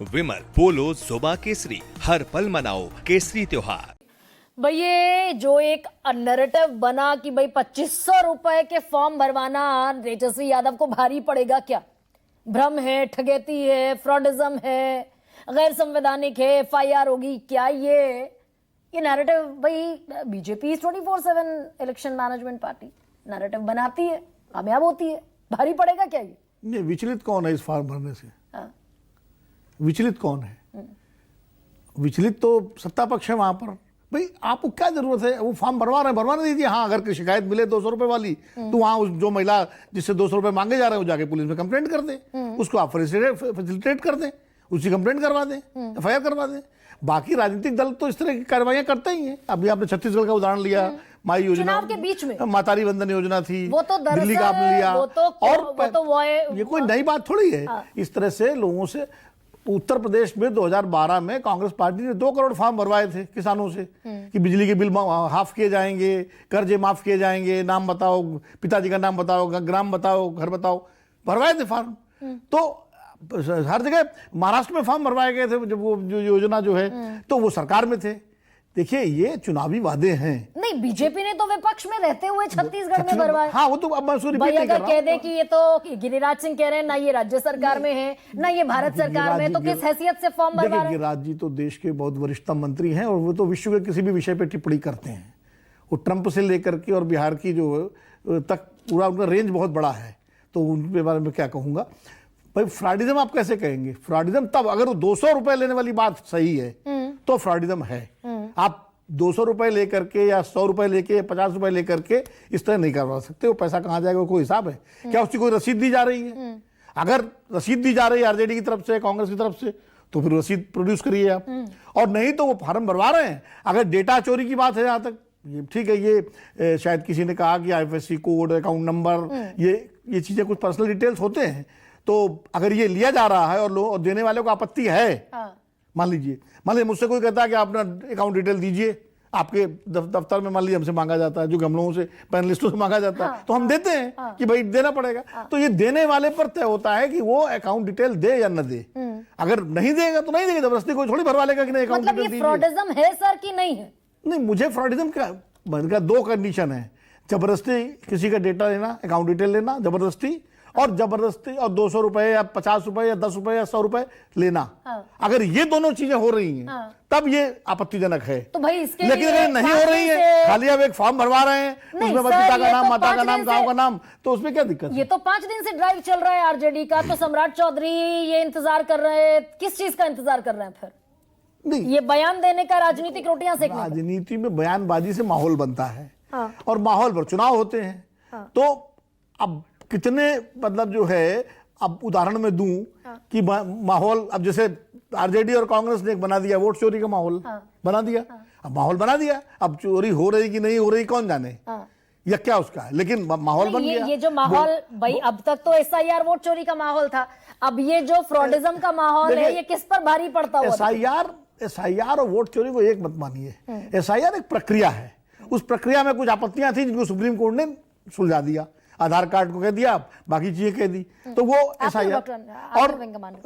विमल पोलो जुबा केसरी, हर पल मनाओ केसरी त्योहार। भाई ये जो एक नैरेटिव बना कि भाई 2500 रुपए के फॉर्म भरवाना तेजस्वी यादव को भारी पड़ेगा क्या? भ्रम है, ठगेती है, फ्रॉडिज्म है, गैर संवैधानिक है, एफआईआर होगी क्या? ये नैरेटिव भाई BJP 24/7 election management party narrative बनाती है, कामयाब होती है, भारी पड़ेगा क्या ये? नहीं, विचलित कौन है इस फॉर्म भरने से? हाँ। विचलित कौन है? विचलित तो सत्ता पक्ष है वहां पर। भाई आपको क्या जरूरत है? वो फॉर्म भरवाने दीजिए। हाँ, अगर कोई शिकायत मिले 200 रुपए वाली तो वहां उस जो महिला जिससे 200 रुपए मांगे जा रहे हैं वो जाके पुलिस में कंप्लेंट कर दे, उसको आप फैसिलिटेट कर दें, उसकी कंप्लेंट करवा दें, एफआईआर करवा दें। बाकी राजनीतिक दल तो इस तरह की कार्रवाइयां करते ही हैं। अभी आपने छत्तीसगढ़ का उदाहरण लिया, माई योजना चुनाव के बीच में मातारी वंदन योजना थी, वो तो दिल्ली का आपने लिया, और ये कोई नई बात थोड़ी है। इस तरह से लोगों से उत्तर प्रदेश में 2012 में कांग्रेस पार्टी ने 2 करोड़ फॉर्म भरवाए थे किसानों से कि बिजली के बिल हाफ किए जाएंगे, कर्जे माफ किए जाएंगे, नाम बताओ, पिताजी का नाम बताओ, ग्राम बताओ, घर बताओ, भरवाए थे फॉर्म। तो हर जगह महाराष्ट्र में फॉर्म भरवाए गए थे जब वो जो योजना जो है, तो वो सरकार में थे। देखिए, ये चुनावी वादे हैं। नहीं, बीजेपी ने तो विपक्ष में रहते हुए छत्तीसगढ़ में भरवाए। हाँ, वो तो अब मैं उसको रिपीट भाई नहीं कर अगर रहा कह दे कि ये तो गिरिराज सिंह कह रहे हैं ना, ये राज्य सरकार में है ना ये भारत सरकार में, तो किस हैसियत से फॉर्म भरवा रहे हैं? गिरिराज जी तो देश के बहुत वरिष्ठतम मंत्री हैं और वो तो विश्व के किसी भी विषय पे टिप्पणी करते हैं। वो ट्रंप से लेकर के और बिहार की जो तक पूरा उनका रेंज बहुत बड़ा है, तो उनके बारे में क्या कहूंगा। भाई फ्रॉडिज्म आप कैसे कहेंगे? फ्रॉडिज्म तब अगर वो 200 रुपए लेने वाली बात सही है तो फ्रॉडिज्म है। आप 200 रुपए लेकर के या 100 रुपए लेके या 50 रुपए लेकर के इस तरह नहीं करवा सकते। वो पैसा कहाँ जाएगा, कोई हिसाब है क्या? उसकी कोई रसीद दी जा रही है? अगर रसीद दी जा रही है आरजेडी की तरफ से, कांग्रेस की तरफ से, तो फिर रसीद प्रोड्यूस करिए आप। और नहीं तो वो फॉर्म भरवा रहे हैं। अगर डेटा चोरी की बात है, जहां तक ये ठीक है, ये शायद किसी ने कहा कि आईएफएससी कोड, अकाउंट नंबर, ये चीजें कुछ पर्सनल डिटेल्स होते हैं, तो अगर ये लिया जा रहा है और देने वाले को आपत्ति है, मान लीजिए मुझसे कोई कहता है कि आप अपना अकाउंट डिटेल दीजिए, आपके दफ्तर में मान लीजिए हमसे मांगा जाता है, जो हम लोगों से पैनलिस्टों से मांगा जाता है, तो हम देते हैं कि भाई देना पड़ेगा। तो ये देने वाले पर तय होता है कि वो अकाउंट डिटेल दे या न दे। अगर नहीं देगा तो नहीं देगा, जबरदस्ती कोई थोड़ी भरवा लेगा कि नहीं अकाउंट डिटेल दीजिए। फ्रॉडिज्म है सर कि नहीं है? नहीं, मुझे फ्रॉडिज्म का 2 कंडीशन है। जबरदस्ती किसी का डेटा लेना, अकाउंट डिटेल लेना जबरदस्ती, और 200 रुपए या 50 रुपए या 10 रुपए या 100 रुपए लेना। अगर ये दोनों चीजें हो रही हैं तब ये आपत्तिजनक है। तो भाई इसके लेकिन अगर नहीं हो रही है, खाली आप एक फॉर्म भरवा रहे हैं, उसमें पिता का नाम, माता का नाम, गांव का नाम, तो उसमें क्या दिक्कत है? ये तो 5 दिन से ड्राइव चल रहा है आरजेडी का, तो सम्राट चौधरी ये इंतजार कर रहे हैं। किस चीज का इंतजार कर रहे हैं फिर? नहीं, ये बयान देने का, राजनीतिक रोटियां सेकने का? राजनीति में बयानबाजी से माहौल बनता है और माहौल पर चुनाव होते हैं। तो अब कितने मतलब जो है, अब उदाहरण में दूं कि माहौल, अब जैसे आरजेडी और कांग्रेस ने एक बना दिया वोट चोरी का माहौल, बना दिया। अब माहौल बना दिया, अब चोरी हो रही कि नहीं हो रही कौन जाने, या क्या उसका है, लेकिन माहौल बन गया। ये जो माहौल भाई, अब तक तो एसआईआर वोट चोरी का माहौल था, अब ये जो फ्रॉडिज्म का माहौल है, ये किस पर भारी पड़ता हुआ? एसआईआर और वोट चोरी को एक मत मानिए। एसआईआर एक प्रक्रिया है, उस प्रक्रिया में कुछ आपत्तियां थी जिनको सुप्रीम कोर्ट ने सुलझा दिया। आधार कार्ड को कह दिया, बाकी चीजें कह दी, तो वो एसआईआर। और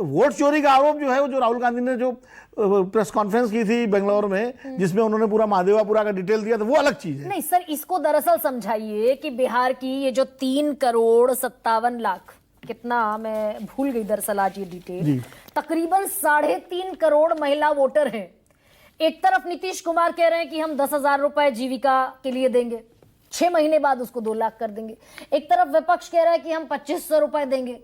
वोट चोरी का आरोप जो है, वो जो राहुल गांधी ने जो प्रेस कॉन्फ्रेंस की थी बेंगलोर में, जिसमें उन्होंने पूरा महादेवापुरा का डिटेल दिया, तो वो अलग चीज है। नहीं सर, इसको दरअसल समझाइए कि बिहार की ये जो 3,57,00,000, कितना मैं भूल गई दरअसल आज ये डिटेल, तकरीबन 3.5 करोड़ महिला वोटर हैं। एक तरफ नीतीश कुमार कह रहे हैं कि हम 10,000 रुपए जीविका के लिए देंगे, 6 महीने बाद उसको 2 लाख कर देंगे। एक तरफ विपक्ष कह रहा है कि हम 2500 रुपए देंगे।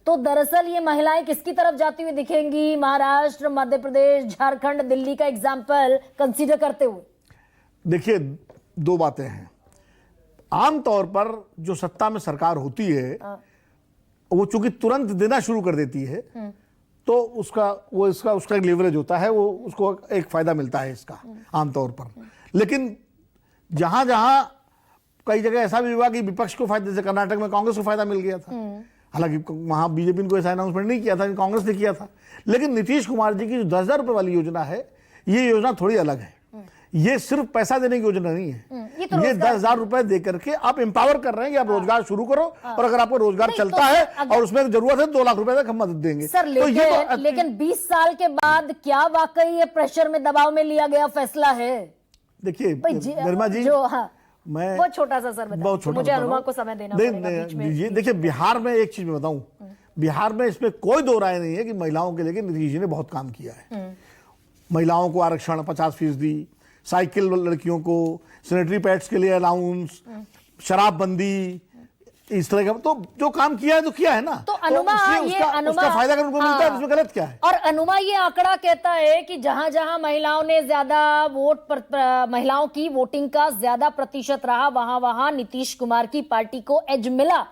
तो दरअसल ये महिलाएं किसकी तरफ जाती हुई दिखेंगी? महाराष्ट्र, मध्य प्रदेश, झारखंड, दिल्ली का एग्जाम्पल कंसीडर करते हुए। देखिए, 2 बातें हैं। आमतौर पर जो सत्ता में सरकार होती है, वो चूंकि तुरंत देना शुरू कर देती है, तो उसका एक लेवरेज होता है, वो उसको एक फायदा मिलता है इसका आमतौर पर। लेकिन जहां जहां कई जगह ऐसा भी हुआ कि विपक्ष को फायदा, जैसे कर्नाटक में कांग्रेस को फायदा मिल गया था, हालांकि वहां बीजेपी ने कोई ऐसा अनाउंसमेंट नहीं किया था, कांग्रेस ने किया था। लेकिन नीतीश कुमार जी की जो 10,000 रुपए वाली योजना है, ये योजना थोड़ी अलग है। ये सिर्फ पैसा देने की योजना नहीं है, ये तो ये रोजगार 10,000 रुपए दे करके आप एम्पावर कर रहे हैं कि आप रोजगार शुरू करो, और अगर आपको रोजगार नहीं, चलता तो है अगर- और उसमें जरूरत है 2 लाख रुपए तक हम मदद देंगे। सर तो ये तो लेकिन 20 साल के बाद क्या वाकई ये प्रेशर में दबाव में लिया गया फैसला है? देखिए भाई गरिमा जी, जो हाँ मैं बहुत छोटा सा सर बता बहुत छोटा मुझे बता अनुमा रहा हूं। को समय देना नहीं, पड़ेगा नहीं, बीच में। ये देखिए बिहार में एक चीज मैं बताऊं, बिहार में इसमें कोई दो राय नहीं है कि महिलाओं के लिए नीतीश जी ने बहुत काम किया है। महिलाओं को आरक्षण 50%, साइकिल लड़कियों को, सैनिटरी पैड्स के लिए अलाउंस, शराबबंदी, इस तरह का तो जो काम किया है तो किया है ना। तो अनुमा इसलिए उसका फायदा अगर उनको मिलता है, इसमें गलत क्या है? और अनुमा ये आंकड़ा कहता है कि जहां जहां महिलाओं ने ज्यादा महिलाओं की वोटिंग का ज्यादा प्रतिशत रहा, वहां वहां नीतीश कुमार की पार्टी को एज मिला।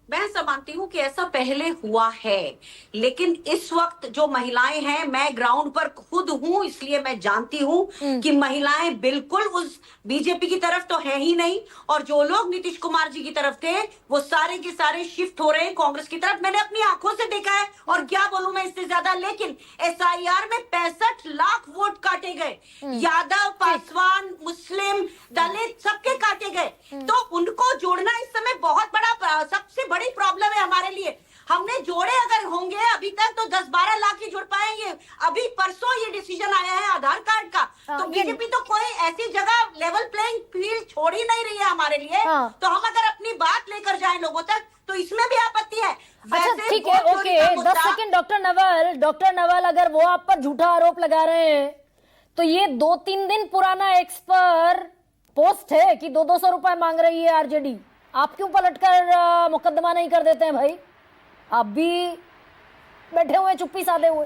मैं ऐसा मानती हूँ कि ऐसा पहले हुआ है, लेकिन इस वक्त जो महिलाएं हैं, मैं ग्राउंड पर खुद हूं, इसलिए मैं जानती हूं कि महिलाएं बिल्कुल उस बीजेपी की तरफ तो है ही नहीं, और जो लोग नीतीश कुमार जी की तरफ थे वो सारे के सारे शिफ्ट हो रहे हैं कांग्रेस की तरफ। मैंने अपनी आंखों से देखा है, और क्या बोलूं मैं इससे ज्यादा। लेकिन SIR में 65 लाख वोट काटे गए, यादव, पासवान, मुस्लिम, दलित सबके काटे गए। तो उनको जोड़ना इस समय बहुत बड़ा सबसे बड़ी प्रॉब्लम है हमारे लिए। हमने जोड़े अगर होंगे अभी तक तो 10-12 लाख ही जुड़ पाएंगे। अभी परसों ये डिसीजन आया है आधार कार्ड का, तो बीजेपी तो कोई ऐसी जगह लेवल प्लेइंग फील्ड छोड़ ही नहीं रही है हमारे लिए। तो हम अगर अपनी बात लेकर जाएं लोगों तक तो इसमें भी आपत्ति है। अच्छा ठीक है, ओके 10 सेकंड। डॉक्टर नवल अगर वो आप पर झूठा आरोप लगा रहे हैं तो ये 2-3 दिन पुराना एक्स पर पोस्ट है कि 200 रुपए मांग रही है आरजेडी। आप क्यों पलटकर मुकदमा नहीं कर देते हैं भाई? आप भी बैठे हुए चुप्पी साधे हुए।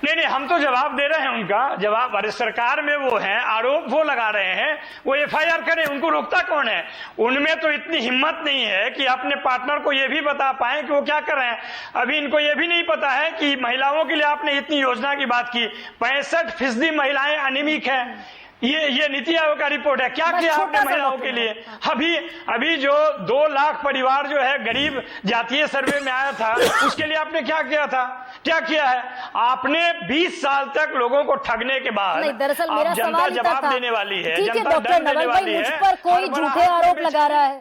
नहीं, हम तो जवाब दे रहे हैं उनका जवाब। अरे सरकार में वो हैं, आरोप वो लगा रहे हैं, वो FIR करें, उनको रोकता कौन है? उनमें तो इतनी हिम्मत नहीं है कि अपने पार्टनर को ये भी बता पाए कि वो क्या कर रहे हैं। अभी इनको ये भी नहीं पता है कि महिलाओं के लिए आपने इतनी योजना की बात की, 65% महिलाएं अनिमिक हैं। ये नीति आयोग का रिपोर्ट है। क्या किया आपने महिलाओं के लिए? अभी जो 2 लाख परिवार जो है गरीब जातीय सर्वे में आया था, उसके लिए आपने क्या किया था? क्या किया है आपने? 20 साल तक लोगों को ठगने के बाद नहीं, दरअसल मेरा जनता सवाल जवाब देने वाली है, ठीक है जनता डॉक्टर दंड देने नवल भाई, वाली मुझ है। पर कोई झूठे आरोप लगा रहा है।